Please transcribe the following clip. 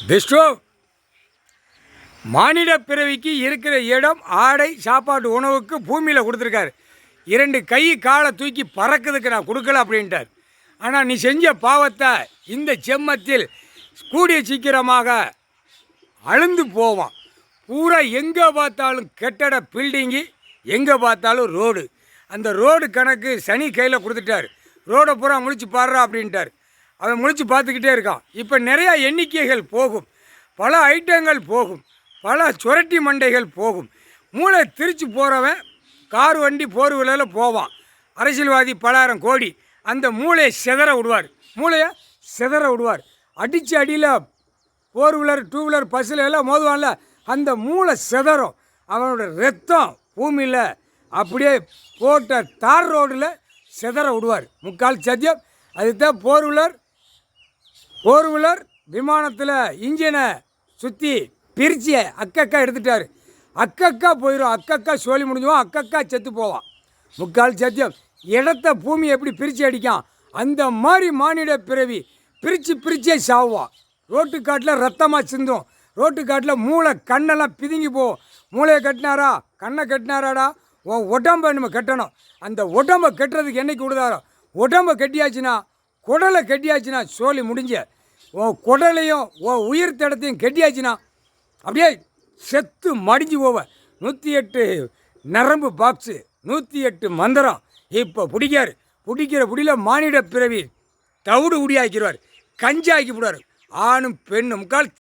விஷ்ணு, மானிட பிறவிக்கு இருக்கிற இடம் ஆடை சாப்பாட்டு உணவுக்கு பூமியில் கொடுத்துருக்காரு. 2 கை காலை தூக்கி பறக்கிறதுக்கு நான் கொடுக்கல அப்படின்ட்டார். ஆனால் நீ செஞ்ச பாவத்தை இந்த செம்மத்தில் கூடிய சீக்கிரமாக அழுந்து போவான். பூரா எங்கே பார்த்தாலும் கெட்டட பில்டிங்கு, எங்கே பார்த்தாலும் ரோடு. அந்த ரோடு கணக்கு சனி கையில் கொடுத்துட்டார். ரோடை பூரா முழிச்சு பாடுறா அப்படின்ட்டார். அவன் முழிச்சு பார்த்துக்கிட்டே இருக்கான். இப்போ நிறையா எண்ணிக்கைகள் போகும், பல ஐட்டங்கள் போகும், பல சுரட்டி மண்டைகள் போகும். மூளை திரிச்சு போகிறவன் கார் வண்டி போர் விலையில் போவான். அரசியல்வாதி பலாயிரம் கோடி அந்த மூளையை சிதற விடுவார். மூளையை சிதற விடுவார். அடித்து அடியில் ஃபோர் வீலர் 2 வீலர் பஸ்ஸில் எல்லாம் மோதுவான்ல, அந்த மூளை சிதறும். அவனோட ரத்தம் பூமியில் அப்படியே போட்ட தார் ரோடில் சிதற விடுவார். முக்கால் சத்தியம். அதுதான் ஃபோர் வீலர் விமானத்தில் இன்ஜினை சுற்றி பிரித்து அக்கக்கா எடுத்துட்டார். அக்கக்கா போயிடும். அக்கக்கா சோழி முடிஞ்சுவான். அக்கக்கா செத்து போவான். முக்கால் சத்தியம். இடத்த பூமி எப்படி பிரித்து அடிக்கான், அந்த மாதிரி மானிட பிறவி பிரித்தே சாவுவான். ரோட்டுக்காட்டில் ரத்தமாக சிந்தும். ரோட்டுக்காட்டில் மூளை கண்ணெல்லாம் பிதுங்கி போகும். மூளையை கட்டினாரா, கண்ணை கட்டினாராடா, உன் உடம்பை நம்ம கட்டணும். அந்த உடம்பை கட்டுறதுக்கு என்னைக்கு விடுதாரோ, உடம்பை கட்டியாச்சுன்னா, குடலை கட்டியாச்சுன்னா சோழி முடிஞ்ச. உன் குடலையும் உன் உயிர் தடத்தையும் கட்டியாச்சுன்னா அப்படியே செத்து மடிஞ்சு போவ. 108 நரம்பு பாக்ஸு, 108 மந்திரம் இப்போ பிடிக்கிற புடியில் மானிட பிறவி தவிடு உடியாக்கிடுவார். கஞ்சாக்கி விடுவார். ஆணும் பெண்ணும் முக்கால்